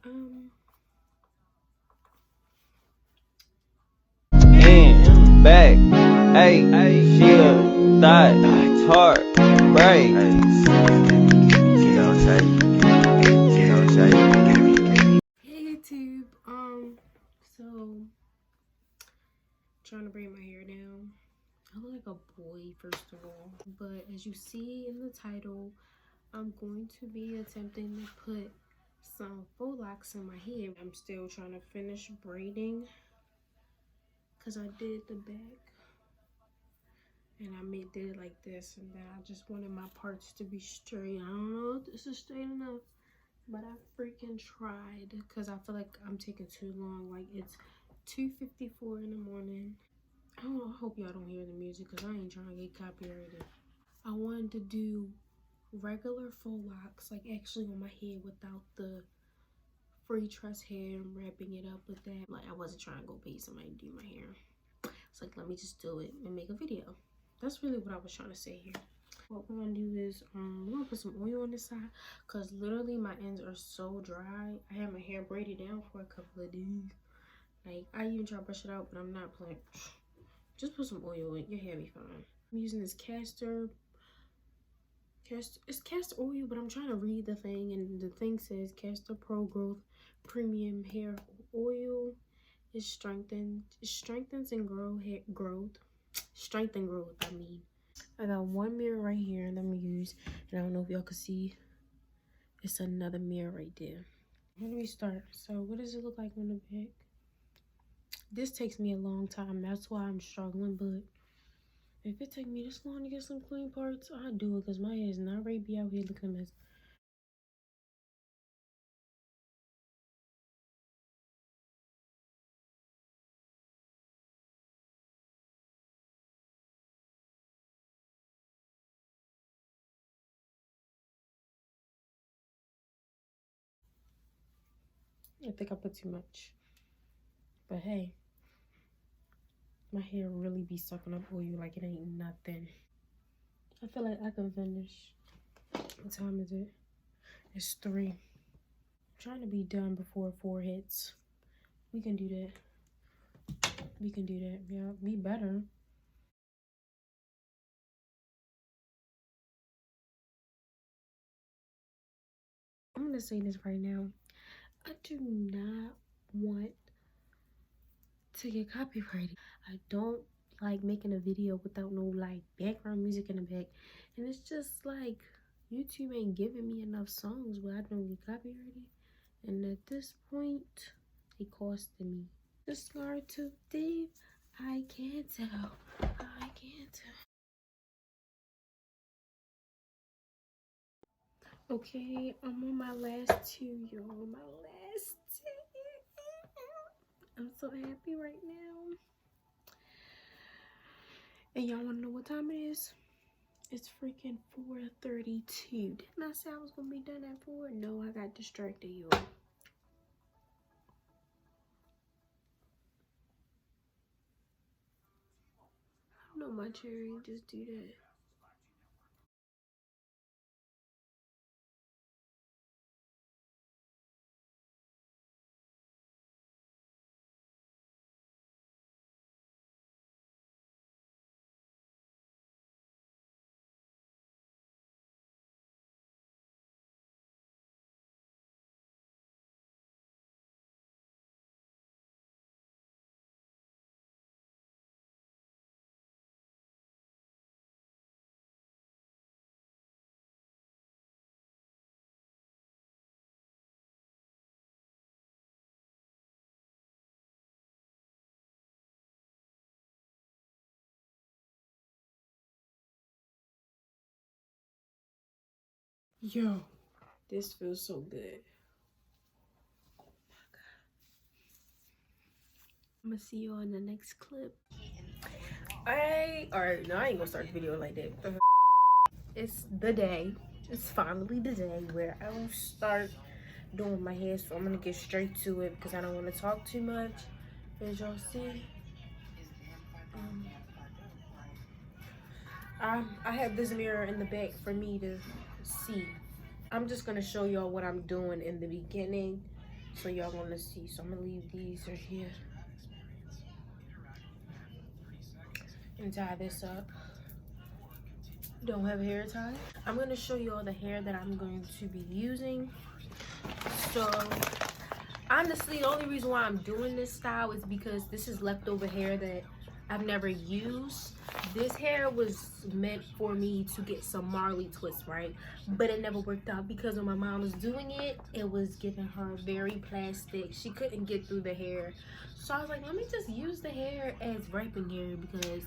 In, back, hey, shield, thigh, heart, break. Hey YouTube, so trying to braid my hair down. I look like a boy first of all, but as you see in the title, I'm going to be attempting to put some faux locks in my hair. I'm still trying to finish braiding because I did the back and I did it like this, and then I just wanted my parts to be straight. I don't know if this is straight enough, but I freaking tried because I feel like I'm taking too long. Like, it's 2:54 in the morning. I hope y'all don't hear the music because I ain't trying to get copyrighted. I wanted to do regular faux locks, like actually on my head without the free tress hair and wrapping it up with that. Like, I wasn't trying to go pay somebody to do my hair. It's like, let me just do it and make a video. That's really what I was trying to say here. What we're gonna do is we're gonna put some oil on this side because literally my ends are so dry. I had my hair braided down for a couple of days. Like, I even try to brush it out, but I'm not playing. Just put some oil in, your hair be fine. I'm using this castor it's castor oil, but I'm trying to read the thing, and the thing says castor pro growth premium hair oil. It strengthens and strengthen growth, I mean. I got one mirror right here that I'm gonna use, and I don't know if y'all can see, it's another mirror right there. Where do we start? So what does it look like on the back? This takes me a long time, that's why I'm struggling, but if it take me this long to get some clean parts, I'll do it because my hair is not ready to be out here looking a mess. I think I put too much, but hey, my hair really be sucking up oil like it ain't nothing. I feel like I can finish. What time is it? It's 3. I'm trying to be done before 4 hits. We can do that. We can do that. Yeah, be better. I'm gonna say this right now. I do not want to get copyrighted. I don't like making a video without no like background music in the back, and it's just like YouTube ain't giving me enough songs where I don't get copyrighted, and at this point it costing me. The scar too deep, I can't tell, I can't tell. Okay, I'm on my last 2, y'all. My last 2. I'm so happy right now. And y'all wanna know what time it is? It's freaking 4:32. Didn't I say I was gonna be done at 4? No, I got distracted, y'all. I don't know, my cherry, just do that. Yo, this feels so good. I'm gonna see you on the next clip. Alright, no, I ain't gonna start the video like that. It's the day. It's finally the day where I will start doing my hair, so I'm gonna get straight to it because I don't want to talk too much. As y'all see, I have this mirror in the back for me to see. I'm just gonna show y'all what I'm doing in the beginning so y'all gonna see. So I'm gonna leave these right here and tie this up. Don't have a hair tie. I'm gonna show you all the hair that I'm going to be using. So honestly, the only reason why I'm doing this style is because this is leftover hair that I've never used. This hair was meant for me to get some Marley twists, right? But it never worked out because when my mom was doing it, it was giving her very plastic. She couldn't get through the hair. So I was like, let me just use the hair as wrapping hair because,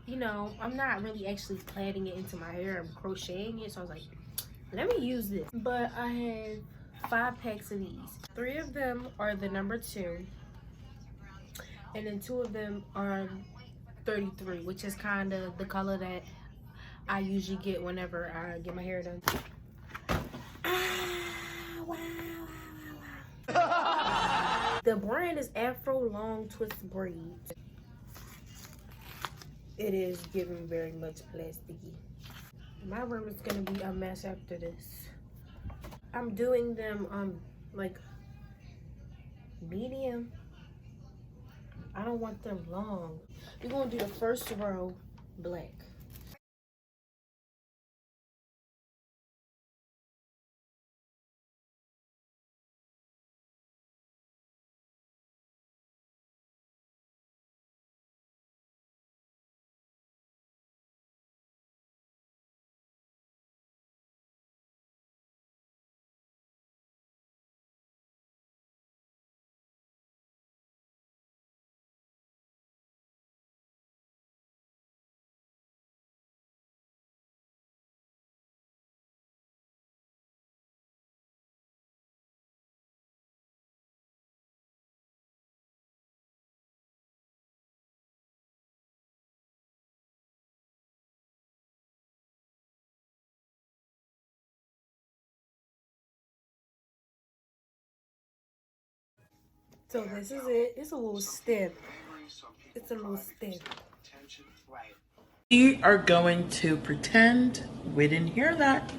you know, I'm not really actually plaiting it into my hair. I'm crocheting it. So I was like, let me use this. But I have 5 packs of these. 3 of them are the number 2. And then 2 of them are 33, which is kind of the color that I usually get whenever I get my hair done. Wow. The brand is Afro Long Twist Braids. It is giving very much plasticky. My room is gonna be a mess after this. I'm doing them like medium. I don't want them long. We're gonna do the first row black. So this is it. It's a little stiff. It's a little stiff. We are going to pretend we didn't hear that.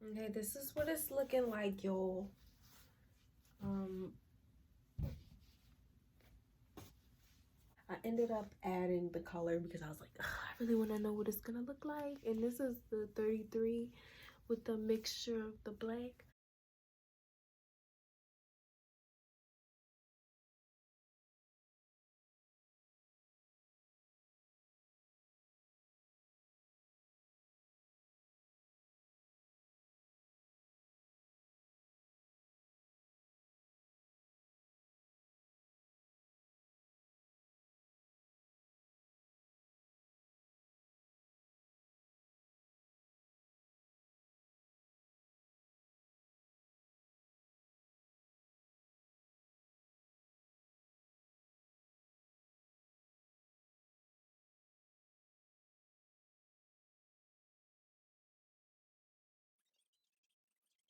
Okay, this is what it's looking like, y'all. I ended up adding the color because I was like, I really want to know what it's gonna look like. And this is the 33 with the mixture of the black.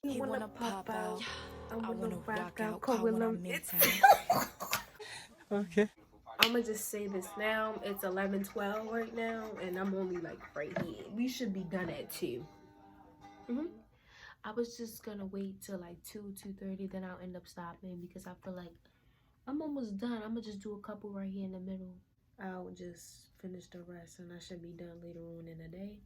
You wanna pop out? I wanna rock out. Call Willem. Okay. I'ma just say this now. It's 11:12 right now, and I'm only like right here. We should be done at 2. I was just gonna wait till like 2:30, then I'll end up stopping because I feel like I'm almost done. I'm gonna just do a couple right here in the middle. I'll just finish the rest, and I should be done later on in the day.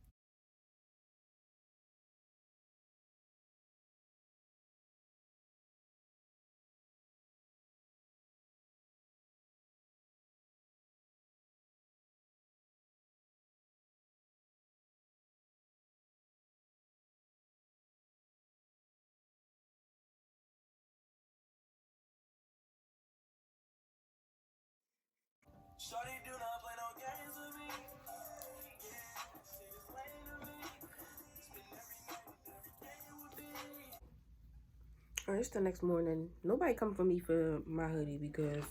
Shawty do not play no games with me. Yeah, she just playing to me. Spend every day with me. Alright, it's the next morning. Nobody come for me for my hoodie because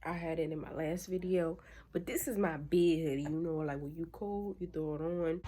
I had it in my last video. But this is my bed hoodie. You know, like when you cold, you throw it on.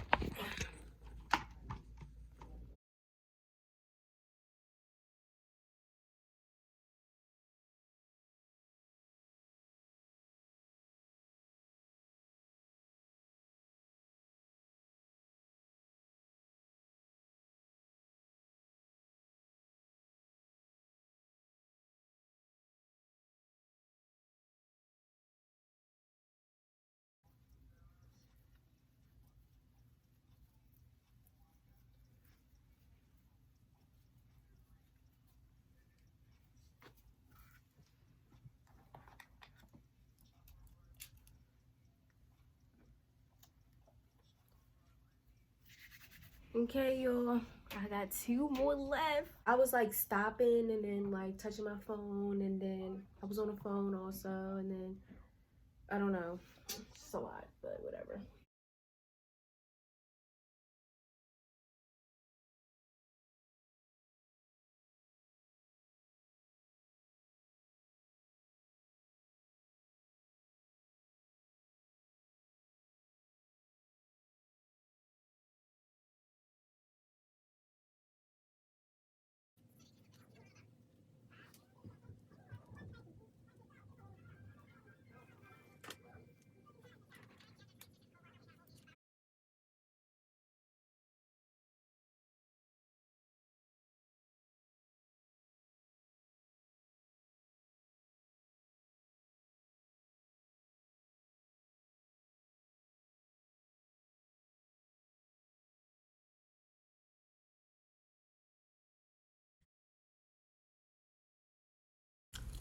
Okay, y'all. I got 2 more left. I was like stopping and then like touching my phone, and then I was on the phone also, and then I don't know. It's a lot, but whatever.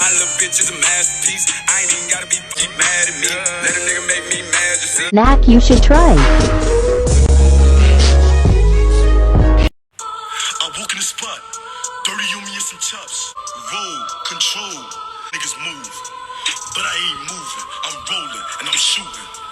My little bitch is a masterpiece. I ain't even gotta be mad at me. Let a nigga make me mad, just see. Mac, you should try. I walk in the spot, 30 on me and some chops. Roll, control, niggas move. But I ain't moving, I'm rolling and I'm shooting.